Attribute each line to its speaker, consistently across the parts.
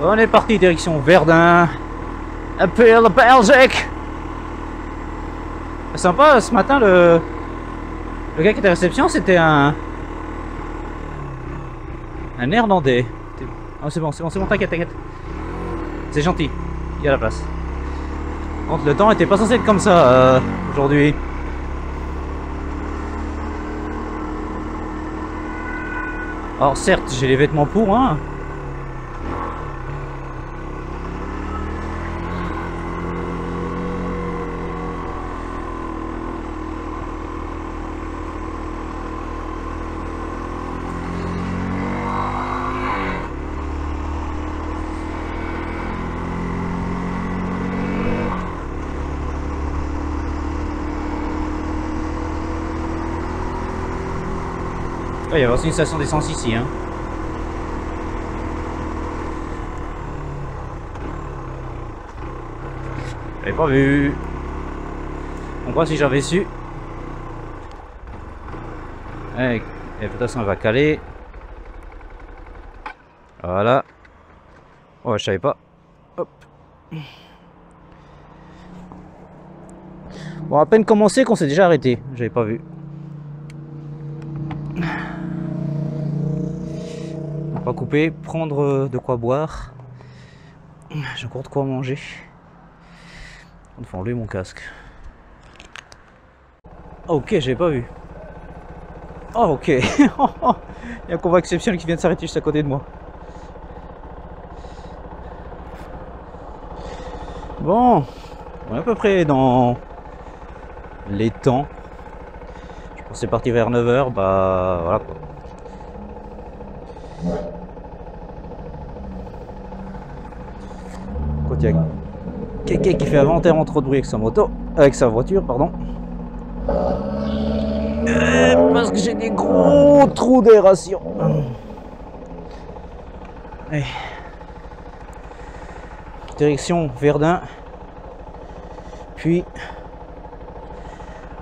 Speaker 1: On est parti direction Verdun. Appel Belgique. Sympa, ce matin le gars qui était à réception, c'était un néerlandais. Oh, c'est bon, t'inquiète. C'est gentil, il y a la place. Contre le temps était pas censé être comme ça aujourd'hui. Alors certes, j'ai les vêtements pour, hein. Il y a aussi une station d'essence ici, hein. J'avais pas vu. On voit si j'avais su. Et de toute façon, elle va caler. Voilà. Ouais, je savais pas. Hop. Bon, à peine commencé qu'on s'est déjà arrêté. J'avais pas vu. On va couper, prendre de quoi boire. J'ai encore de quoi manger. Il faut enlever mon casque. Ok, j'avais pas vu. Oh, ok. Il y a un convoi exceptionnel qui vient de s'arrêter juste à côté de moi. Bon, on est à peu près dans les temps. Je pensais partir vers 9 h, bah voilà quoi. Quand il y a quelqu'un qui fait volontairement trop de bruit avec sa voiture, pardon. Parce que j'ai des gros trous d'aération. Direction Verdun, puis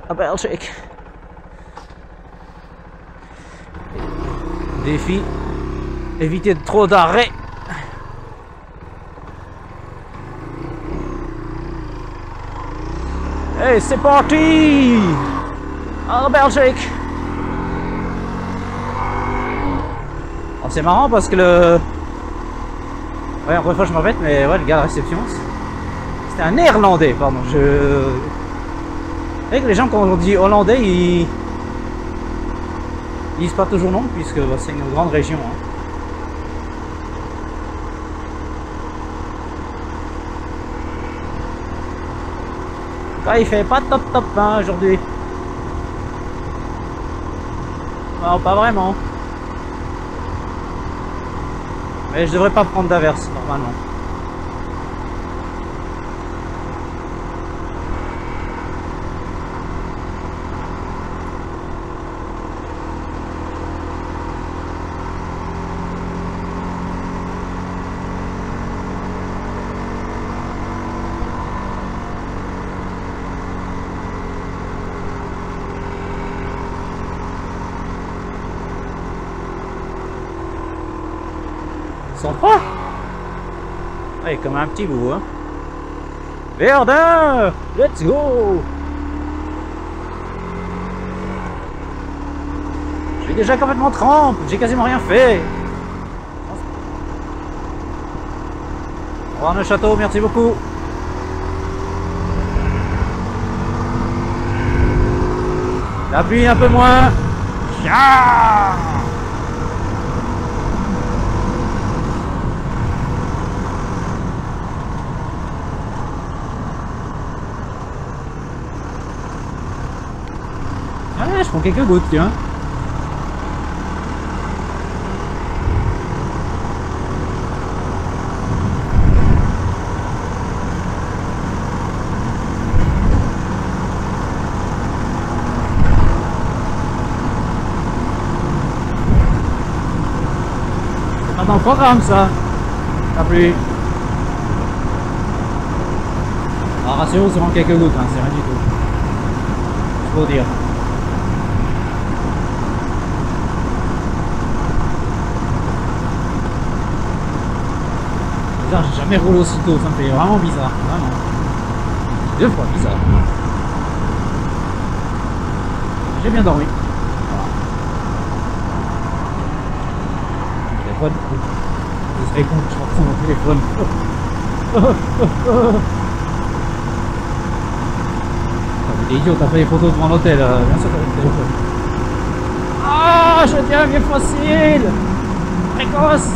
Speaker 1: à Belgique. Défi, éviter trop d'arrêts. Hey, c'est parti! En Belgique! Alors c'est marrant parce que le... Ouais, encore une fois je m'embête, mais ouais, le gars de la réception, c'était un néerlandais, pardon. Vous savez que les gens, quand on dit hollandais, ils disent pas toujours non, puisque bah, c'est une grande région. Hein. Ah, il fait pas top hein, aujourd'hui. Non, pas vraiment. Mais je devrais pas prendre d'averse normalement. Sympa. Ouais, comme un petit bout, hein. Verdun, let's go. Je suis déjà complètement trempe, j'ai quasiment rien fait. Au revoir le château, merci beaucoup. La pluie un peu moins. Ciao. Ouais, je prends quelques gouttes, tiens. C'est pas dans le programme, ça. La pluie. Alors, rassurez-vous, c'est vraiment quelques gouttes, hein, c'est rien du tout. C'est pour dire. jamais roulé aussitôt, ça me fait vraiment bizarre, vraiment. 2 fois bizarre. J'ai bien dormi. Voilà. Mon téléphone. Ce serait con que je reprends mon téléphone. T'es idiot, t'as fait des photos devant l'hôtel, bien sûr t'as fait le téléphone. Ah, je deviens vieux fossile. Précoce.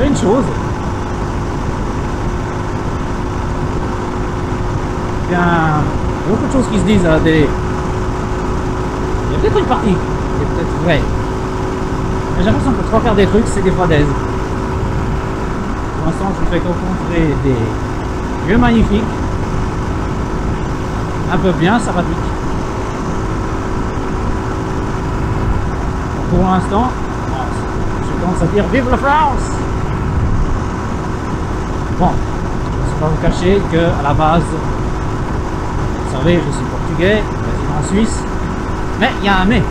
Speaker 1: Une chose. Il y a beaucoup de choses qui se disent à la télé. Il y a peut-être une partie qui est peut-être vraie. Mais j'ai l'impression que 3/4 des trucs, c'est des fadaises. Pour l'instant, je me fais rencontrer des lieux magnifiques, un peu bien sympathiques. Pour l'instant, j'ai tendance à dire vive la France! Bon, je ne vais pas vous cacher qu'à la base, vous savez, je suis portugais, résident en Suisse, mais il y a un mais.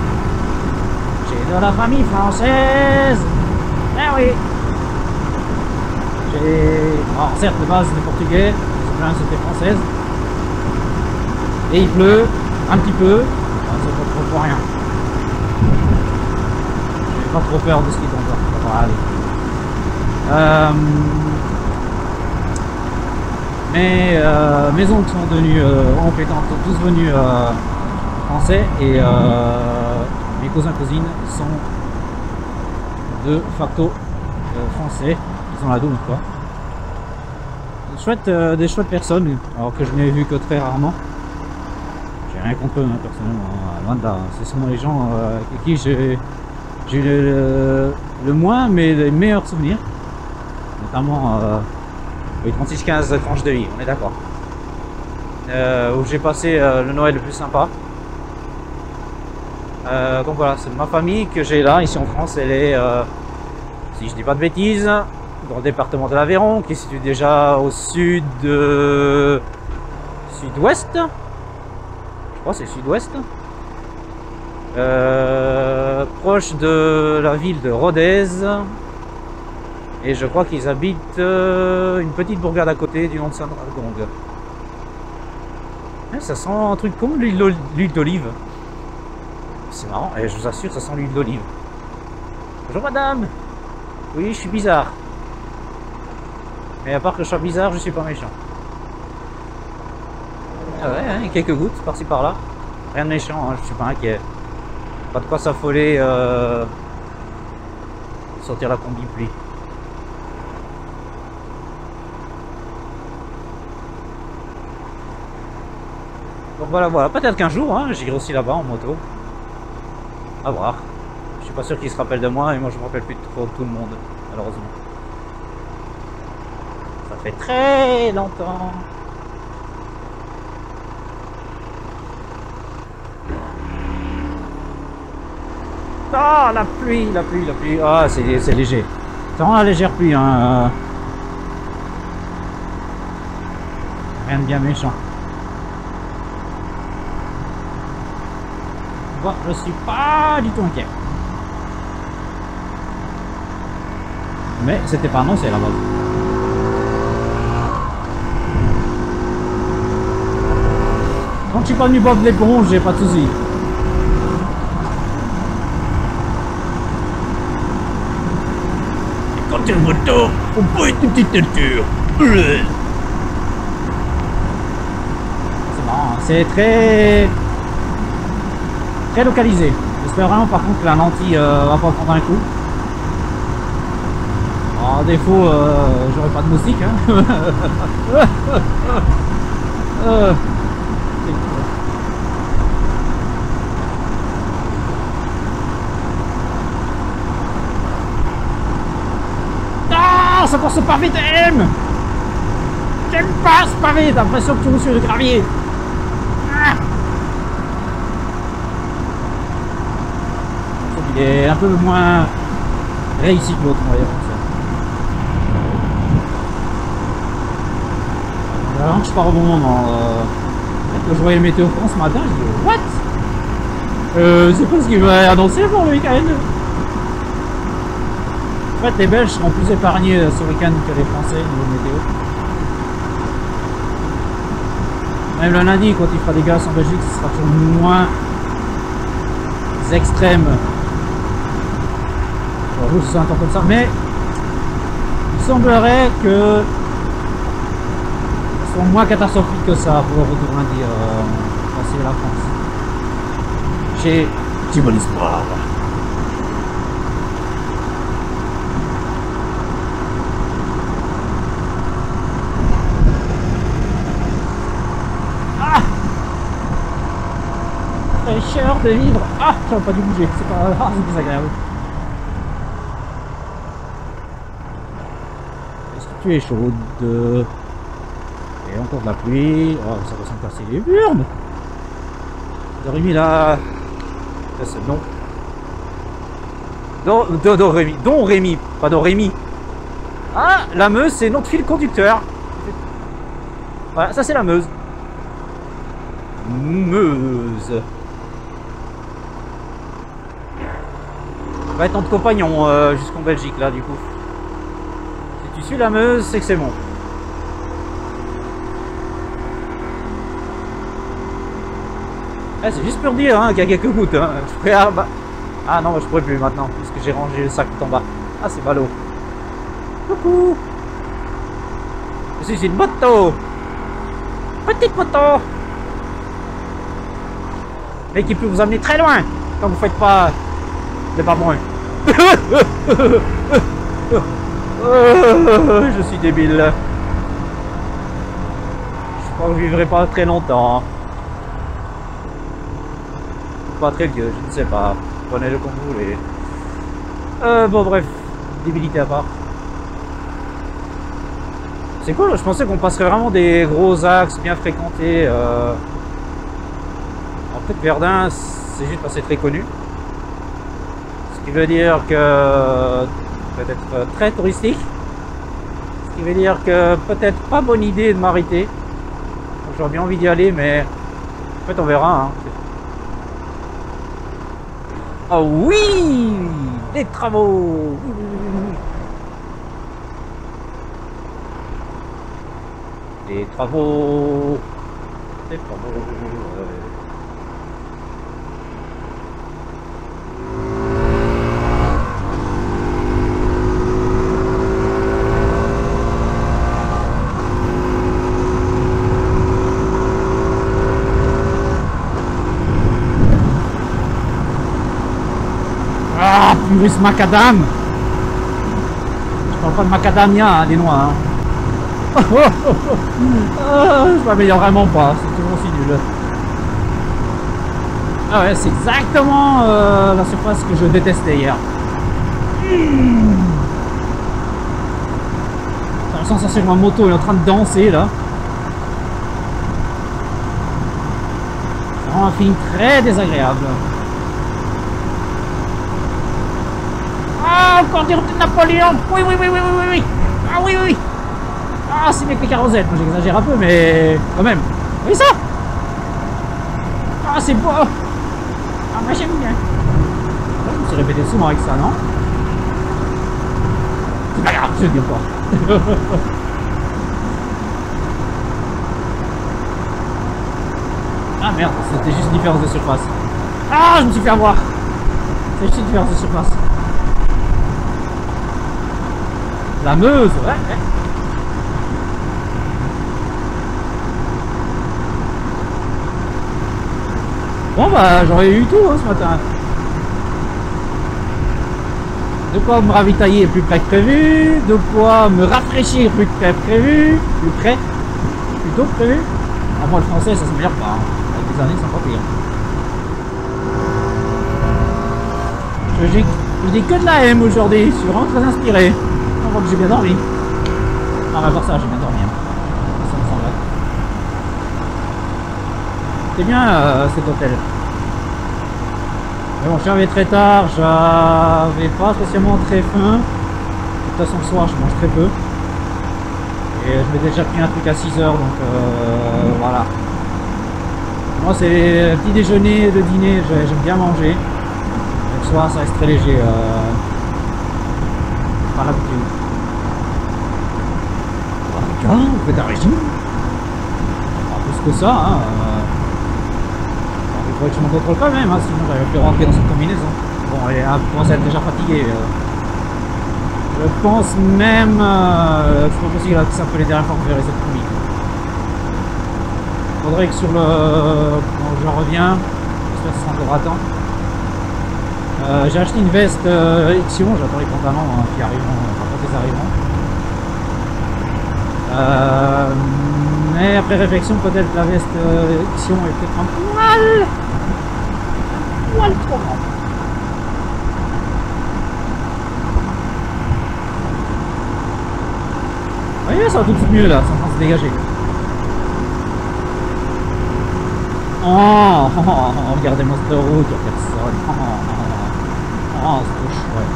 Speaker 1: J'ai de la famille française. Eh oui. Alors certes, de base, les portugais, les société française. Et il pleut, un petit peu, c'est pas trop pour rien. J'ai pas trop peur de ce qui tombe là. Ça va aller. Mes oncles sont devenus oncles et tantes, tous venus français et mes cousins cousines sont de facto français, ils sont la double quoi. Des chouettes personnes, alors que je n'ai vu que très rarement. J'ai rien contre eux personnellement, loin de là. C'est souvent les gens avec qui j'ai eu le moins mais les meilleurs souvenirs, notamment oui, 36-15 tranches de vie, on est d'accord. Où j'ai passé le Noël le plus sympa. Donc voilà, c'est ma famille que j'ai là, ici en France. Elle est, si je dis pas de bêtises, dans le département de l'Aveyron, qui se situe déjà au sud sud-ouest. Je crois que c'est sud-ouest. Proche de la ville de Rodez. Et je crois qu'ils habitent une petite bourgade à côté du nom de Saint-Dragong. Ça sent un truc comme l'huile d'olive. C'est marrant, et je vous assure, ça sent l'huile d'olive. Bonjour madame. Oui, je suis bizarre. Mais à part que je sois bizarre, je suis pas méchant. Ah ouais, hein, quelques gouttes par-ci par-là. Rien de méchant, hein, je suis pas inquiet. Pas de quoi s'affoler. Sortir la combi pluie. Donc voilà, peut-être qu'un jour, hein, j'irai aussi là-bas en moto. À voir. Je suis pas sûr qu'ils se rappellent de moi et moi je me rappelle plus trop de tout le monde, malheureusement. Ça fait très longtemps. Ah, la pluie. Ah, c'est léger. C'est vraiment la légère pluie, hein. Rien de bien méchant. Bon, je suis pas du tout inquiet. Mais c'était pas annoncé à la base. Quand je suis pas venu boire de l'éponge, j'ai pas de soucis. Quand t'es en moto, on peut être une petite teinture. C'est marrant, c'est très localisé. J'espère vraiment par contre que la lentille va pas prendre un coup. En défaut, j'aurai pas de moustique. Hein. Non, ça passe pas vite, M. J'aime pas ce pavé, t'as l'impression que tu roules sur le gravier. Ah. Il est un peu moins réussi que l'autre, on va dire. Vraiment que je pars au bon moment. Quand je voyais le météo France ce matin, je dis what? C'est pas ce qu'il va annoncer pour le week-end. En fait, les Belges seront plus épargnés ce week-end que les Français niveau météo. Même le lundi, quand il fera des glaces en Belgique, ce sera toujours moins extrême. Je sais un temps comme ça, mais il semblerait que ce soit moins catastrophique que ça pour le retour lundi passer la France. J'ai du bon espoir. Ah, fraîcheur de vivre. Ah, j'aurais pas dû bouger, c'est pas... Ah, c'est désagréable. Est-ce que tu es chaude? Et encore de la pluie. Oh, ça va s'en casser les burnes. J'aurais mis là... C'est non. Don Rémi, pas Don Rémi. Ah, la Meuse, c'est notre fil conducteur. Voilà, ça c'est la Meuse. Meuse. On va être entre compagnons jusqu'en Belgique là du coup. Si tu suis la Meuse, c'est que c'est bon. C'est juste pour dire hein, qu'il y a quelques gouttes. Hein. Ah non, je pourrais plus maintenant, puisque j'ai rangé le sac tout en bas. Ah, c'est ballot. Coucou. Je suis une moto. Petite moto. Mais qui peut vous amener très loin quand vous faites pas de pas moins. Je suis débile. Je crois que je vivrai pas très longtemps. Pas très vieux, je ne sais pas. Prenez-le comme vous voulez. Bon bref, débilité à part. C'est cool, je pensais qu'on passerait vraiment des gros axes bien fréquentés. En fait, Verdun, c'est juste parce que c'est très connu. Ce qui veut dire que peut-être très touristique. Ce qui veut dire que peut-être pas bonne idée de m'arrêter. J'aurais bien envie d'y aller, mais en fait on verra. Hein. Oh oui, les travaux. Les travaux. Les travaux. Ah, purée, ce macadam. Je parle pas de macadamia, hein, des noix. Hein. Je m'améliore vraiment pas, c'est toujours aussi nul. Ah ouais, c'est exactement la surface que je détestais hier. J'ai la sensation que ma moto est en train de danser là. C'est vraiment un feeling très désagréable. Ah, encore des routes de Napoléon. Oui, oui, oui, oui, oui, oui, oui. Ah oui, oui, oui. Ah, c'est mieux que les carosettes. Moi, j'exagère un peu, mais quand même. Vous voyez ça? Ah, c'est beau. Ah, moi, j'aime bien. Je me suis répété souvent avec ça, non? C'est pas grave, je veux dire quoi. Ah merde, c'était juste une différence de surface. Ah, je me suis fait avoir. C'est juste une différence de surface. La Meuse, ouais. Bon bah j'aurais eu tout hein, ce matin. De quoi me ravitailler plus près que prévu, de quoi me rafraîchir plus près que prévu, plutôt que prévu. Ah moi le français ça se meilleur pas, hein. Avec les années c'est encore pire. Je dis que de la M aujourd'hui, je suis vraiment très inspiré. On voit que j'ai bien dormi. Ah, on va voir ça, j'ai bien dormi. Hein. Ça me semble. C'est bien cet hôtel. Mais bon, je suis arrivé très tard, j'avais pas spécialement très faim. De toute façon, le soir, je mange très peu. Et je m'étais déjà pris un truc à 6 heures, donc voilà. Moi c'est petit déjeuner, le dîner, j'aime bien manger. Le soir ça reste très léger. Par l'habitude. Putain, vous faites un régime? Pas plus que ça, hein. Il faudrait que je me contrôle quand même, hein, sinon j'arrive plus à rentrer dans cette combinaison. Bon, elle commence à être déjà fatiguée. Je pense même c'est pas possible que c'est un peu les dernières fois que je verrai cette pluie. Faudrait que sur le... Quand je reviens, j'espère que ce sera encore à temps. J'ai acheté une veste Ixion, j'attends les pantalons hein, qui arriveront, enfin quand ils arriveront. Mais après réflexion, peut-être la veste Ixion est peut-être un poil trop grande. Vous voyez, ça va tout de suite mieux là, ça va se dégager. Oh, regardez mon route, il n'y a personne. Oh, c'est trop chouette.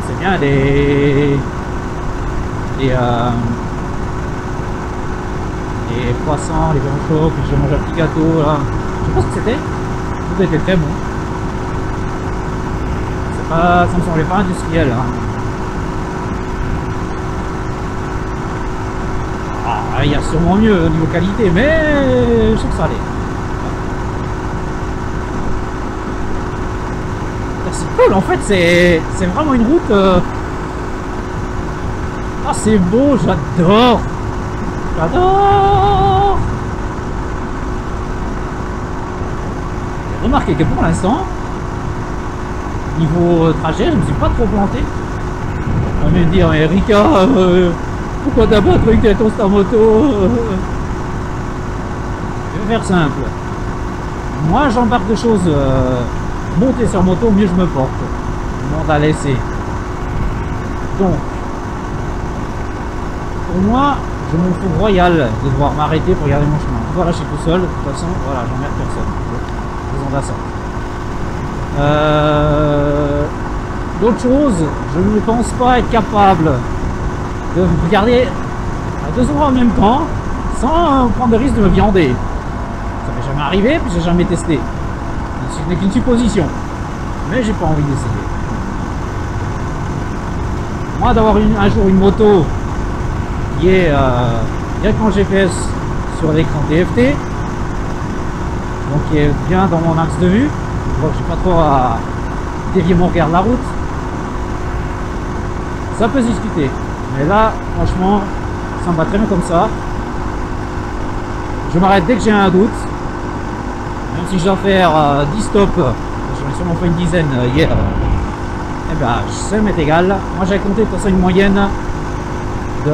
Speaker 1: C'est bien des croissants, les pains chauds, puis je mange un petit gâteau là. Je sais pas ce que c'était. Tout était très bon. C'est pas, ça me semblait pas industriel. Hein. Ah, il y a sûrement mieux au niveau qualité, mais je sais que ça allait. C'est cool, en fait, c'est vraiment une route. Ah, c'est beau, j'adore. J'adore. Remarquez que pour l'instant, niveau trajet, je me suis pas trop planté. On va me dire, mais Rika, pourquoi t'as pas truqué ton star moto? Je vais faire simple. Moi, j'embarque des choses. Monter sur moto, mieux je me porte. Le monde à laisser. Donc, pour moi, je me trouve royal de devoir m'arrêter pour garder mon chemin. Voilà, je suis tout seul. De toute façon, voilà, j'emmerde personne. Faisons d'assaut. D'autres choses, je ne pense pas être capable de regarder à 2 endroits en même temps sans prendre le risque de me viander. Ça m'est jamais arrivé, puis j'ai jamais testé. Ce n'est qu'une supposition, mais j'ai pas envie d'essayer. Moi, d'avoir un jour une moto qui est directement GPS sur l'écran TFT, donc qui est bien dans mon axe de vue, donc j'ai pas trop à dévier mon regard de la route, ça peut se discuter. Mais là, franchement, ça me va très bien comme ça. Je m'arrête dès que j'ai un doute. Même si je dois faire 10 stops, j'en ai sûrement fait une dizaine hier. Eh ben, ça m'est égal. Moi, j'avais compté pour ça une moyenne de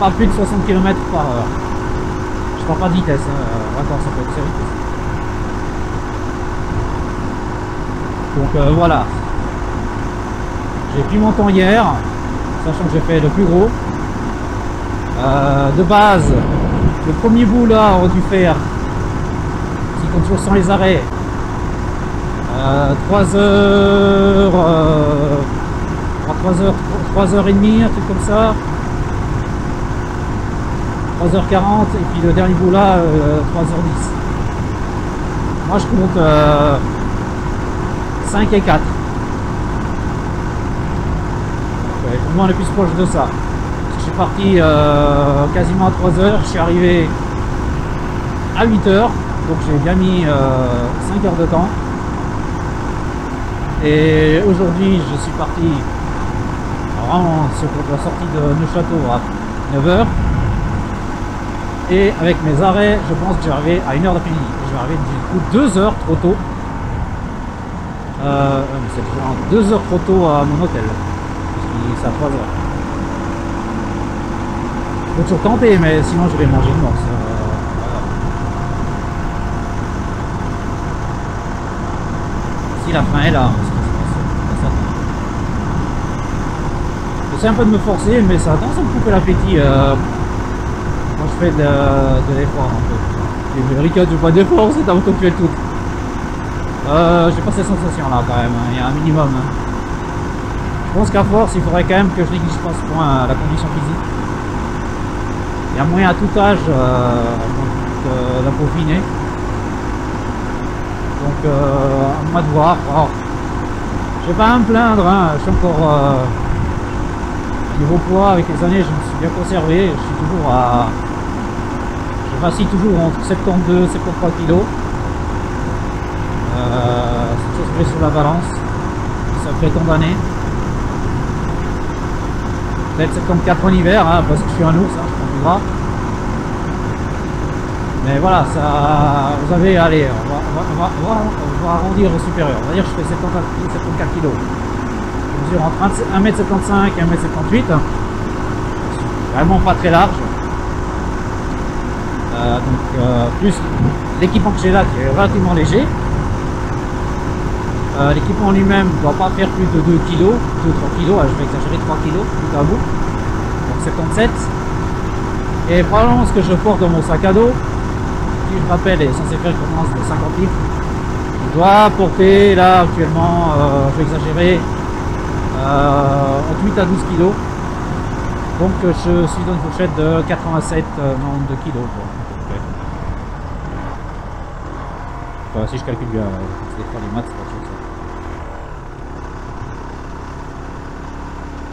Speaker 1: pas plus de 60 km par heure. Je parle pas de vitesse, hein. D'accord, ça peut être très vite. Donc voilà. J'ai pris mon temps hier, sachant que j'ai fait le plus gros. De base, le premier bout là, on aurait dû faire, s'il compte toujours sans les arrêts, 3 heures, 3h30, un truc comme ça. 3h40 et puis le dernier bout là 3h10. Moi je compte 5 et 4. Ouais, pour moi on est plus proche de ça. Je suis parti quasiment à 3h, je suis arrivé à 8h, donc j'ai bien mis 5 heures de temps. Et aujourd'hui je suis parti vraiment sur la sortie de Neuchâteau à 9h. Et avec mes arrêts, je pense que j'ai arrivé à 1h d'après-midi. Je vais arriver du coup 2 heures trop tôt. C'est 2 heures trop tôt à mon hôtel. Parce c'est à 3 heures. Je peux toujours tenter, mais sinon je vais manger une morse. Si la fin est là. J'essaie un peu de me forcer, mais ça a tendance à me couper l'appétit. Quand je fais de l'effort un peu. Et Rika, tu fais pas d'effort, c'est ta moto qui fait tout. J'ai pas cette sensation là quand même, hein. Il y a un minimum. Hein. Je pense qu'à force, il faudrait quand même que je néglige pas ce point la condition physique. Il y a moyen à tout âge de la peaufiner. Donc à moi de voir. Alors, je vais pas me plaindre, hein. Je suis encore niveau poids avec les années, je me suis bien conservé. Je suis toujours à. Je m'assis toujours entre 72 et 73 kg. C'est chose que j'ai sur la balance. Ça fait tant d'années. Peut-être 74 en hiver, hein, parce que je suis un ours, hein, je prends du gras. Mais voilà, ça, vous avez, allez, on va arrondir au supérieur. On va dire que je fais 74 kg. Je mesure entre 1m75 et 1m78. Vraiment pas très large. Plus l'équipement que j'ai là qui est relativement léger. L'équipement lui-même ne doit pas faire plus de 2 kg, 2-3 kg, je vais exagérer 3 kg tout à bout, donc 77. Et probablement ce que je porte dans mon sac à dos, qui je rappelle est censé faire une contenance de 50 litres, je dois porter là actuellement, je vais exagérer, entre 8 à 12 kg. Donc je suis dans une fourchette de 87 nombres de kilos. Enfin, si je calcule bien, c'est pas les maths, c'est pas sûr ça.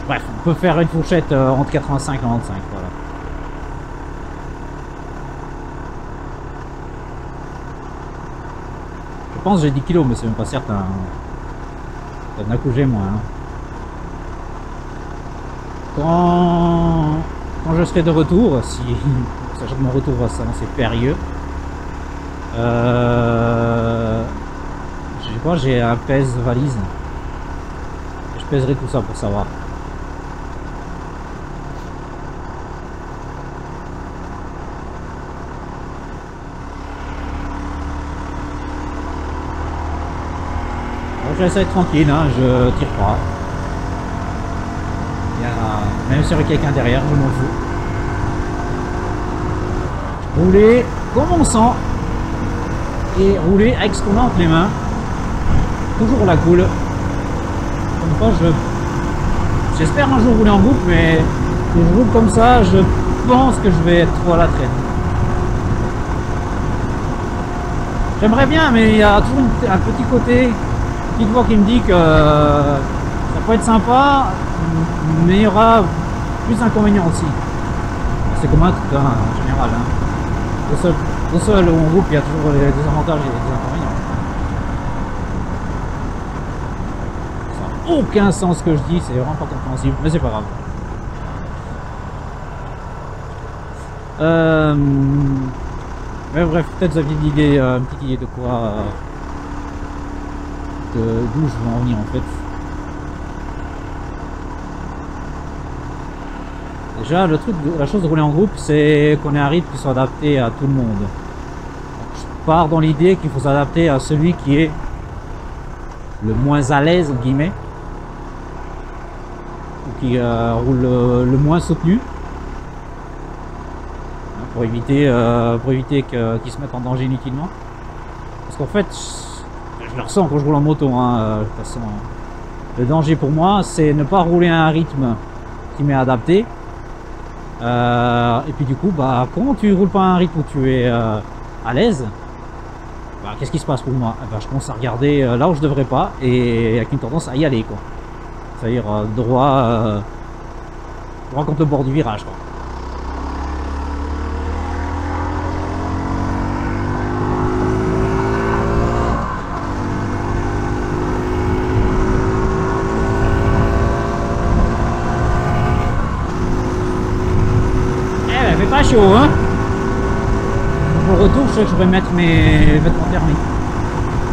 Speaker 1: Bref, on peut faire une fourchette entre 85 et 95, voilà. Je pense que j'ai 10 kilos, mais c'est même pas certain. D'un coup j'ai moins. Hein. Quand je serai de retour, si sachant que mon retour va s'annoncer périlleux, je sais pas, j'ai un pèse valise. Je pèserai tout ça pour savoir. Je laisse être tranquille, hein, je tire pas. Même s'il y avait quelqu'un derrière, je m'en fous. Rouler comme on sent et rouler avec ce qu'on a entre les mains. Toujours la cool. Comme quoi, j'espère un jour rouler en groupe, mais si je roule comme ça, je pense que je vais être trop à la traîne. J'aimerais bien, mais il y a toujours un petit côté, une petite voix qui me dit que ça peut être sympa, mais il y aura plus d'inconvénients aussi. C'est comme un truc en général. Hein. Au seul ou en groupe, il y a toujours des avantages et des inconvénients. Ça n'a aucun sens ce que je dis, c'est vraiment pas compréhensible, mais c'est pas grave. Mais bref, peut-être vous aviez une idée, une petite idée de quoi, d'où je veux en venir en fait. Déjà, le truc, la chose de rouler en groupe, c'est qu'on ait un rythme qui soit adapté à tout le monde. Donc, je pars dans l'idée qu'il faut s'adapter à celui qui est le moins à l'aise, entre guillemets, ou qui roule le moins soutenu, pour éviter qu'ils se mettent en danger inutilement. Parce qu'en fait, je le ressens quand je roule en moto, hein, de toute façon. Le danger pour moi, c'est ne pas rouler à un rythme qui m'est adapté. Et puis du coup, bah, quand tu roules pas à un rythme où tu es à l'aise, bah, qu'est-ce qui se passe pour moi? Bah, je commence à regarder là où je devrais pas et avec une tendance à y aller, quoi. C'est-à-dire droit contre le bord du virage, quoi. Pas chaud, hein. Pour le retour, je sais que je vais mettre mes vêtements thermiques.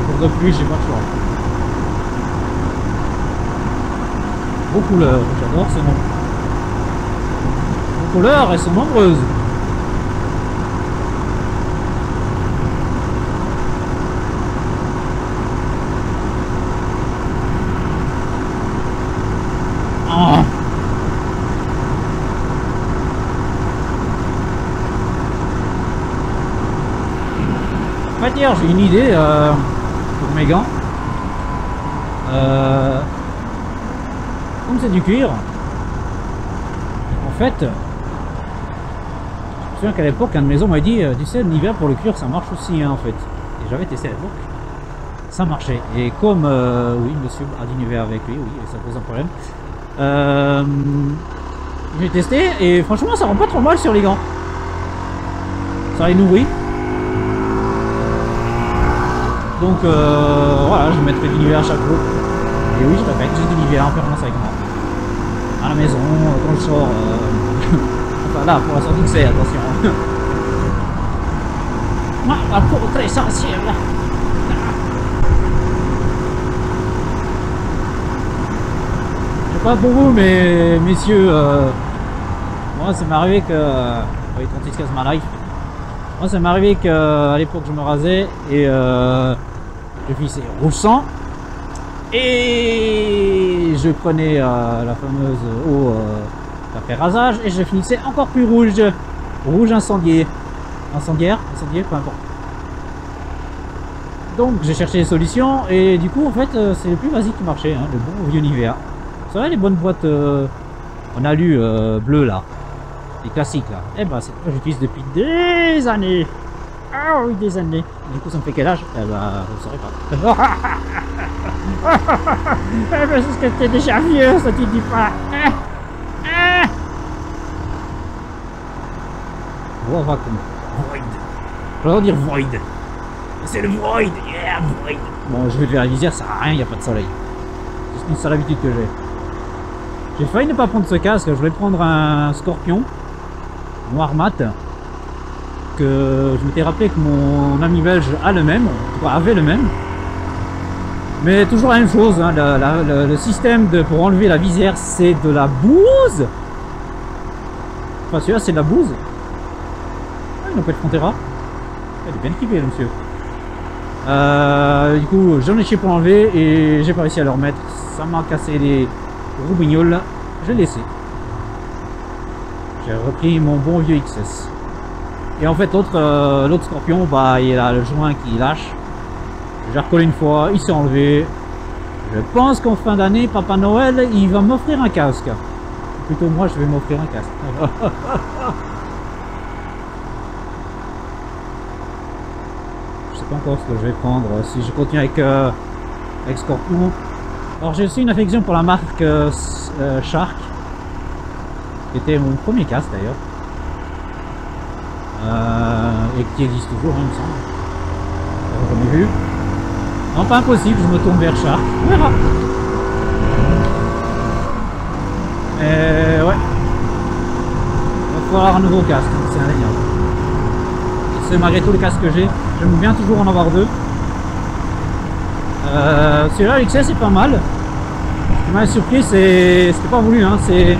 Speaker 1: Pour de pluie, j'ai pas le choix. Vos couleurs, j'adore ces noms. Vos couleurs, elles sont nombreuses. Oh. J'ai une idée, pour mes gants. Comme c'est du cuir, en fait, je me souviens qu'à l'époque, un de mes hommes m'a dit, tu sais, l'hiver pour le cuir, ça marche aussi, hein, en fait. Et j'avais testé à l'époque, ça marchait. Et comme, oui, monsieur a d'univers avec lui, oui, ça pose un problème. J'ai testé et franchement, ça rend pas trop mal sur les gants. Ça les nourrit. Donc voilà, je mettrai de l'univers à chaque fois. Et oui, je répète, j'ai de l'univers en permanence avec moi. À la maison, quand je sors. Enfin là, pour la sortie de c'est, attention. La peau très essentielle. Je sais pas pour vous, mais messieurs, moi ça m'est arrivé que. Oui, 36 casse ma life. Moi ça m'est arrivé qu'à l'époque je me rasais et je finissais rouge sang. Et je prenais la fameuse eau d'après rasage et je finissais encore plus rouge. Rouge incendié. Incendiaire, peu importe. Donc j'ai cherché des solutions et du coup en fait c'est le plus basique qui marchait, hein, le bon vieux Nivea. Vous savez les bonnes boîtes en alu bleu là, les classiques là. Et ben c'est ce que j'utilise depuis des années. Ah oui, des années. Du coup ça me fait quel âge? Eh ben vous saurez pas. Eh ben c'est ce que t'es déjà vieux, ça tu dis pas. On va comme void. Je vais dire void. C'est le void, yeah, void. Bon, je vais faire la visière, ça sert à rien, il n'y a pas de soleil. C'est une seule habitude que j'ai. J'ai failli ne pas prendre ce casque, je voulais prendre un Scorpion noir mat. Que je m'étais rappelé que mon ami belge a le même, en tout cas avait le même. Mais toujours la même chose, hein, le système pour enlever la visière, c'est de la bouse. Enfin, celui-là, c'est de la bouse. Ah, il n'a pas de Frontera. Il est bien équipé, le monsieur. Du coup, j'en ai chié pour l'enlever et j'ai pas réussi à le remettre. Ça m'a cassé les roubignoles. Je l'ai laissé. J'ai repris mon bon vieux XS. Et en fait, l'autre Scorpion, bah, il a le joint qui lâche. J'ai recollé une fois, il s'est enlevé. Je pense qu'en fin d'année, Papa Noël, il va m'offrir un casque. Plutôt moi, je vais m'offrir un casque. Je sais pas encore ce que je vais prendre. Si je continue avec Scorpion. Alors j'ai aussi une affection pour la marque Shark. Qui était mon premier casque d'ailleurs. Et qui existe toujours, hein, il me semble. J'en ai vu. Non, pas impossible, je me tourne vers Shark. On verra. Ouais. Il va falloir un nouveau casque, hein, c'est indéniable. C'est malgré tous les casques que j'ai. J'aime bien toujours en avoir deux. Celui-là, l'XS, c'est pas mal. Ce qui m'a surpris, c'était pas voulu, hein, c'est. Ça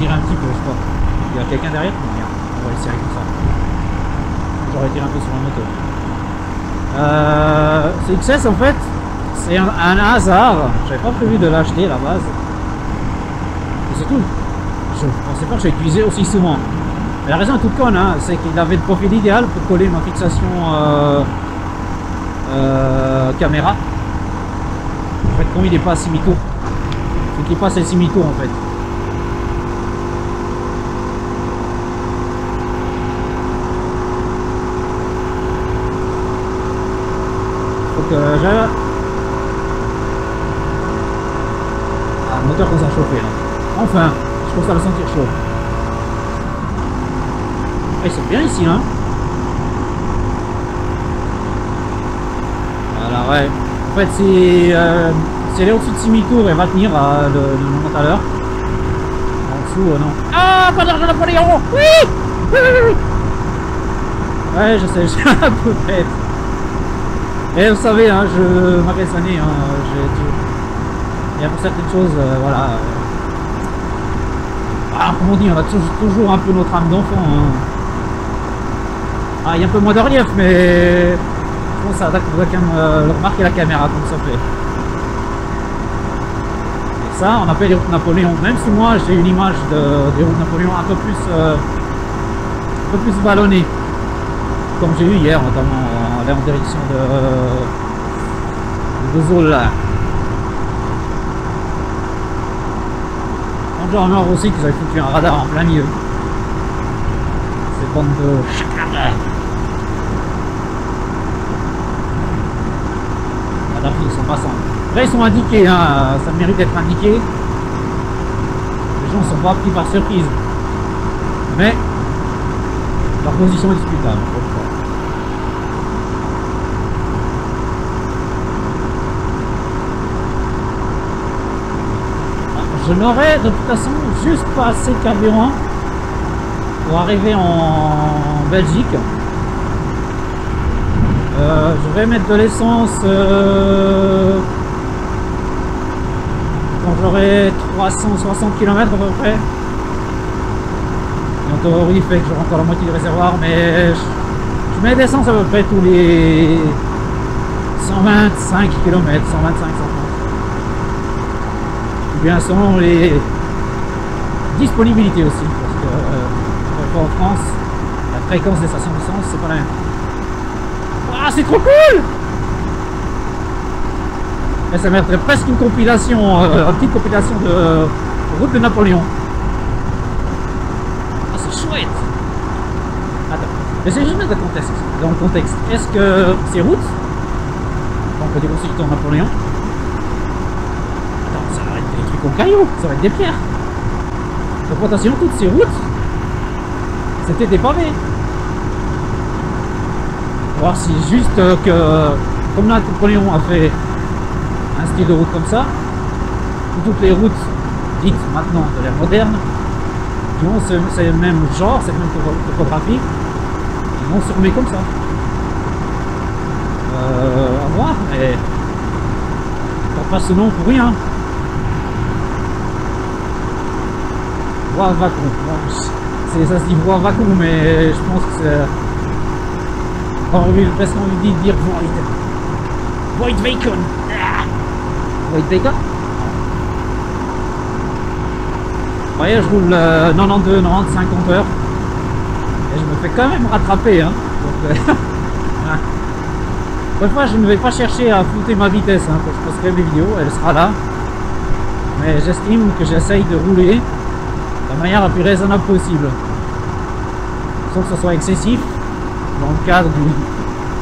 Speaker 1: tire un petit peu, je crois. Il y a quelqu'un derrière? Non, merde. On va essayer comme ça. J'aurais tiré un peu sur la moto. Ce XS en fait, c'est un hasard. J'avais pas prévu de l'acheter à la base. Et surtout, je pensais pas que je l'utilisais aussi souvent. Mais la raison est toute conne, hein, c'est qu'il avait le profil idéal pour coller ma fixation caméra. En fait, comme il n'est pas simi-tour, faut qu'il passe le simi-tour en fait. Donc le moteur commence à chauffer là. Enfin, je commence à le sentir chaud. Ah, ils sont bien ici, hein. Voilà, ouais. En fait, si elle est au-dessus de 6000 tours, elle va tenir le moment à l'heure. En dessous, non. Ah, pas d'argent Napoléon. Oui, oui, oui, oui. Ouais, je sais, je suis un peu bête. Et vous savez, hein, je magasinais, hein, il y a pour certaines choses, voilà. Ah, comme on dit, on a toujours un peu notre âme d'enfant. Hein. Ah, il y a un peu moins de relief, mais je pense que ça doit quand même remarquer la caméra comme ça fait. Et ça, on appelle les routes Napoléon. Même si moi j'ai une image des routes Napoléon un peu plus vallonnées, comme j'ai eu hier, notamment aller en direction de Vesoul là. Donc j'en remarque aussi qu'ils avaient foutu un radar en plein milieu. Ces bandes de chacun. Radars qui sont passants. Après ils sont indiqués, hein, ça mérite d'être indiqué. Les gens ne sont pas pris par surprise. Mais leur position est discutable. Je n'aurai de toute façon juste pas assez de carburant pour arriver en Belgique. Je vais mettre de l'essence quand j'aurai 360 km à peu près. En théorie, il fait que j'aurai encore la moitié du réservoir, mais je mets d'essence à peu près tous les 125 km, 125, 130. Ou bien selon les disponibilités aussi, parce que en France, la fréquence des stations d'essence, c'est pas la même. Ah, c'est trop cool! Et ça mériterait presque une compilation, une petite compilation de route de Napoléon. Ah, c'est chouette! Attends, j'essaie juste de mettre dans le contexte. Est-ce que c'est route? On peut dire aussi du temps Napoléon. Attends, ça va être des trucs en cailloux, ça va être des pierres. Donc attention, toutes ces routes, c'était des pavés. Voir si juste que, comme Napoléon a fait un style de route comme ça, toutes les routes dites maintenant de l'ère moderne, qui ont ce même genre, cette même topographie, ils vont se remettre comme ça. À voir, mais on passe ce nom pour rien. Voie Vacon. Ça se dit voie Vacon, mais je pense que c'est. Quand on veut presque envie de dire Void Bacon. Void Bacon. Vous voyez, je roule 92, 90, 50 heures. Et je me fais quand même rattraper. Hein. Donc, cette fois, je ne vais pas chercher à flouter ma vitesse hein, quand je posterai mes vidéos, elle sera là. Mais j'estime que j'essaye de rouler de la manière la plus raisonnable possible. Sans que ce soit excessif, dans le cadre du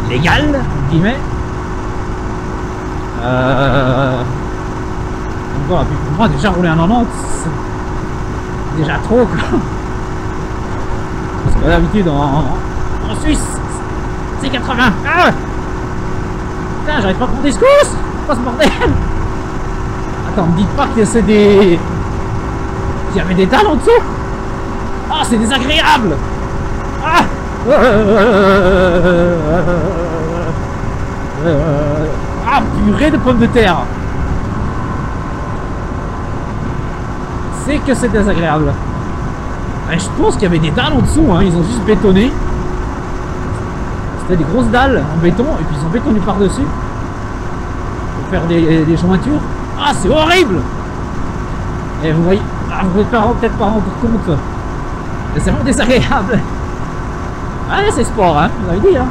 Speaker 1: légal, entre guillemets. Donc voilà, puis pour moi, déjà rouler un 90, c'est déjà trop quoi. Parce que d'habitude, en Suisse, c'est 80. Ah putain, j'arrive pas à prendre des secousses! C'est quoi ce bordel? Attends, me dites pas que c'est des. Qu'il y avait des dalles en dessous! Ah, c'est désagréable! Ah! Ah, purée de pommes de terre! C'est que c'est désagréable. Et je pense qu'il y avait des dalles en dessous, hein. Ils ont juste bétonné. C'était des grosses dalles en béton et puis ils ont bétonné par-dessus pour faire des jointures. Ah, c'est horrible! Et vous voyez, vous pouvez peut-être pas rendre compte. C'est vraiment désagréable. Allez, c'est sport, hein, vous avez dit, hein.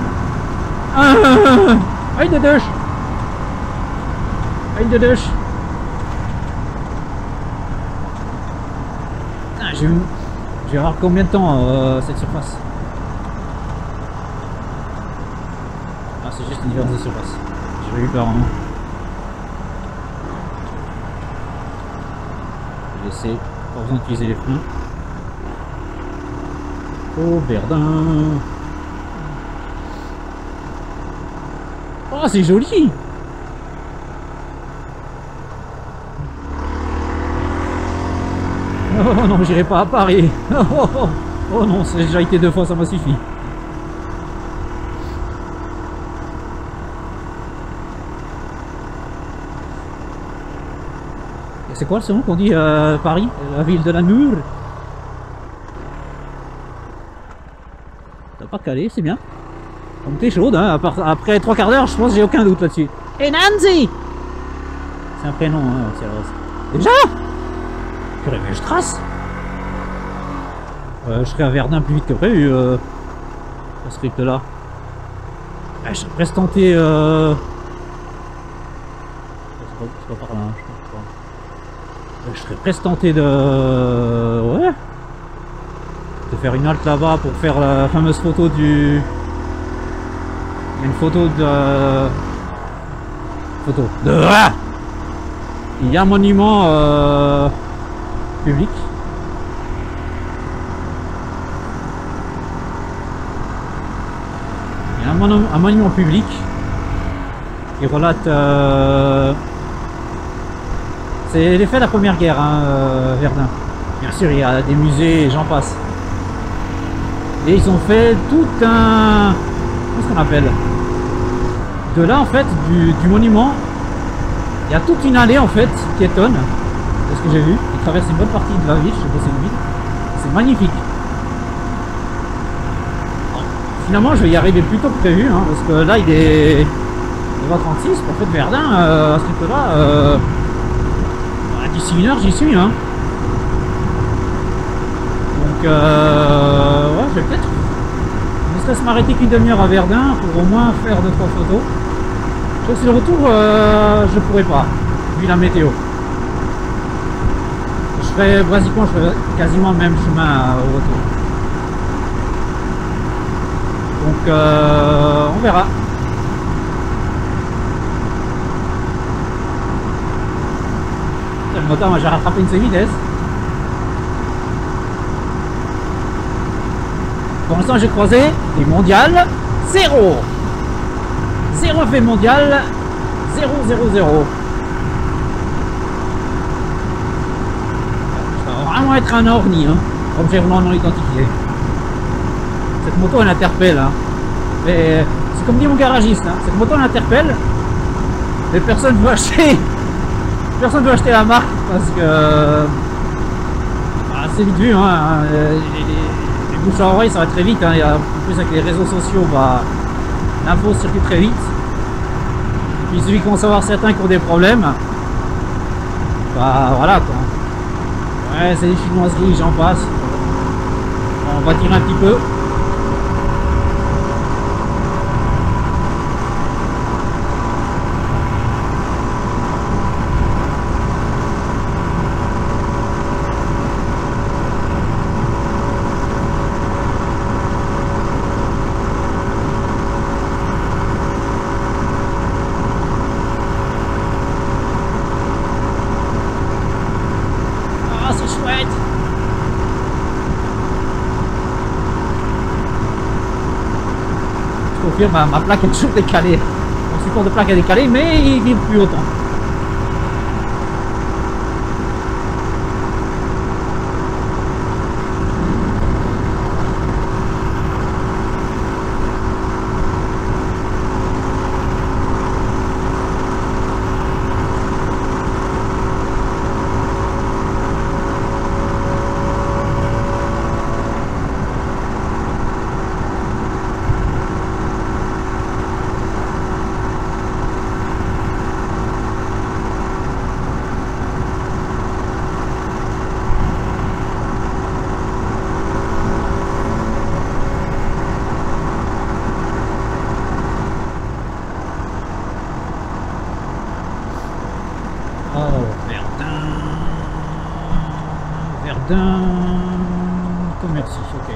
Speaker 1: Une de douche. Une de douche. Je vais voir combien de temps cette surface. Ah, c'est juste une différence de surface. J'ai eu peur, hein. Je vais laisser, pas besoin d'utiliser les freins. Oh, Verdun. Oh, c'est joli. Oh non, j'irai pas à Paris. Oh non, c'est déjà été 2 fois, ça m'a suffi. C'est quoi le nom qu'on dit Paris, la ville de l'amour? T'as pas calé, c'est bien. Comme t'es chaude, hein, après 3 quarts d'heure, je pense que j'ai aucun doute là-dessus. Et Nancy! C'est un prénom, hein, c'est rose. Déjà? Je trace. Je serai à Verdun plus vite que prévu, ce script là. Ouais, je serais presque tenté. C'est pas par là, hein, je pense pas. Je serais presque tenté de. Ouais. De faire une halte là-bas pour faire la fameuse photo du. Il y a une photo de. Photo de. Ah, il y a un monument public. Il y a un monument public qui relate. C'est l'effet de la Première Guerre, hein, Verdun. Bien sûr, il y a des musées et j'en passe. Et ils ont fait tout un... Qu'est-ce qu'on appelle? De là, en fait, du monument, il y a toute une allée, en fait, piétonne, de ce que j'ai vu, qui traverse une bonne partie de la ville, je sais pas si c'est une ville. C'est magnifique. Bon, finalement, je vais y arriver plus tôt que prévu, hein, parce que là, il est 9h36. En fait, Verdun, à ce truc-là, d'ici 1 heure, j'y suis, hein. Donc, ouais, je vais peut-être ne serait-ce m'arrêter qu'une demi-heure à Verdun pour au moins faire 2-3 photos. Je sais que c'est le retour, je pourrais pas, vu la météo. Je ferai quasiment le même chemin au retour. Donc, on verra. Le moteur, moi j'ai rattrapé une vitesse. Pour l'instant, j'ai croisé les mondiales 0. 0 fait mondial 0 0 0. Ça va vraiment être un orni, hein, comme j'ai vraiment identifié. Cette moto elle interpelle, hein. Mais c'est comme dit mon garagiste, hein. Cette moto elle interpelle. Mais personne ne veut acheter. Personne ne veut acheter la marque parce que bah, c'est vite vu, hein. Les bouches à oreille ça va très vite, hein. En plus avec les réseaux sociaux, bah, l'info circule très vite. Et puis il suffit qu'on savoir certains qui ont des problèmes. Bah voilà quoi. Ouais, c'est des chinoiseries, j'en passe. On va tirer un petit peu. Ma plaque est toujours décalée. Mon support de plaque est décalé, mais il vibre plus autant. Verdun, commerce, ok.